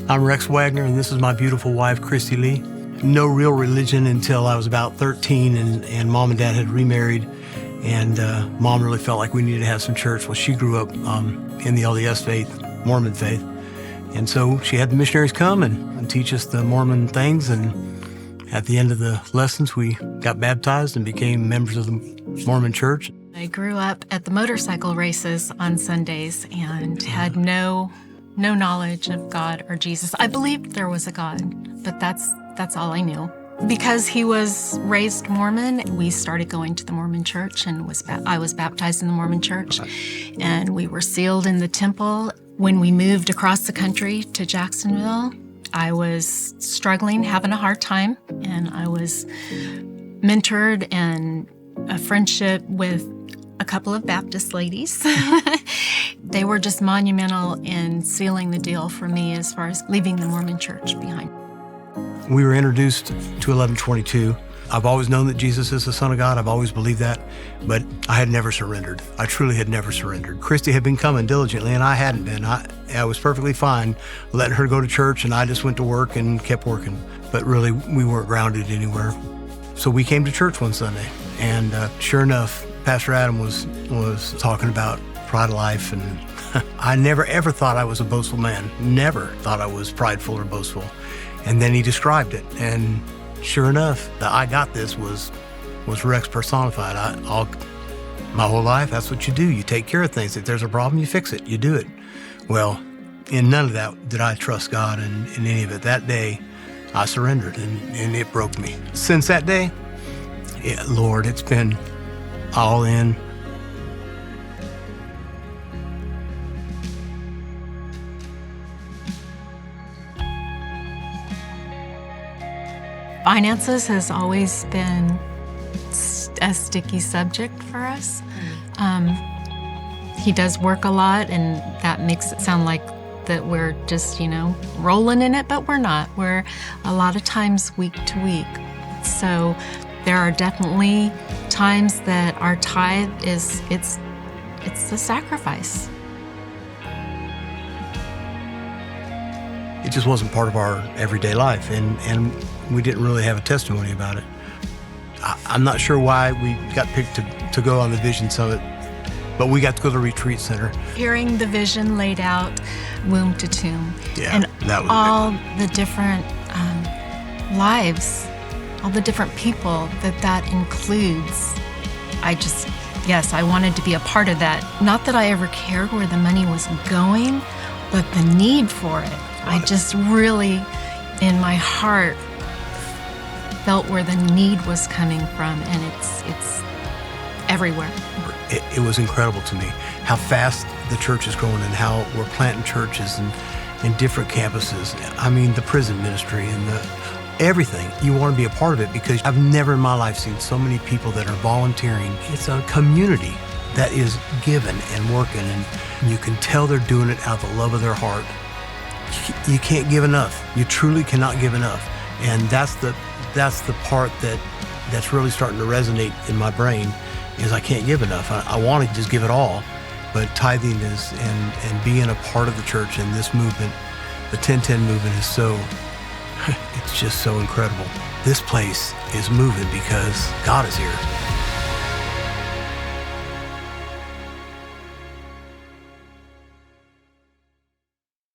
I'm Rex Wagner, and this is my beautiful wife, Christi Lee. No real religion until I was about 13, and Mom and Dad had remarried, and Mom really felt like we needed to have some church. Well, she grew up in the LDS faith, Mormon faith, and so she had the missionaries come and teach us the Mormon things, and at the end of the lessons, we got baptized and became members of the Mormon church. I grew up at the motorcycle races on Sundays and had no knowledge of God or Jesus. I believed there was a God, but that's all I knew. Because he was raised Mormon, we started going to the Mormon church, and I was baptized in the Mormon church, and we were sealed in the temple. When we moved across the country to Jacksonville, I was struggling, having a hard time, and I was mentored and a friendship with a couple of Baptist ladies. They were just monumental in sealing the deal for me as far as leaving the Mormon church behind. We were introduced to 1122. I've always known that Jesus is the Son of God. I've always believed that, but I had never surrendered. I truly had never surrendered. Christy had been coming diligently, and I hadn't been. I was perfectly fine letting her go to church, and I just went to work and kept working. But really, we weren't grounded anywhere. So we came to church one Sunday, and sure enough, Pastor Adam was talking about pride of life, and I never ever thought I was a boastful man. Never thought I was prideful or boastful. And then he described it, and sure enough, the I got this was Rex personified. My whole life, that's what you do. You take care of things. If there's a problem, you fix it. You do it. Well, in none of that did I trust God in any of it. That day, I surrendered, and it broke me. Since that day, Lord, it's been all in. Finances has always been a sticky subject for us. He does work a lot, and that makes it sound like that we're just, rolling in it, but we're not. We're a lot of times week to week. So there are definitely times that our tithe it's the sacrifice. It just wasn't part of our everyday life, and we didn't really have a testimony about it. I'm not sure why we got picked to go on the Vision Summit, but we got to go to the retreat center. Hearing the vision laid out, womb to tomb, and that was all the different lives, all the different people that includes. I wanted to be a part of that. Not that I ever cared where the money was going, but the need for it. I just really, in my heart, felt where the need was coming from, and it's everywhere. It was incredible to me how fast the church is growing and how we're planting churches in different campuses. I mean, the prison ministry and everything. You want to be a part of it because I've never in my life seen so many people that are volunteering. It's a community that is giving and working, and you can tell they're doing it out of the love of their heart. You can't give enough. You truly cannot give enough. And that's the part that's really starting to resonate in my brain, is I can't give enough. I want to just give it all, but tithing is, and being a part of the church and this movement, the 1010 movement is it's just so incredible. This place is moving because God is here.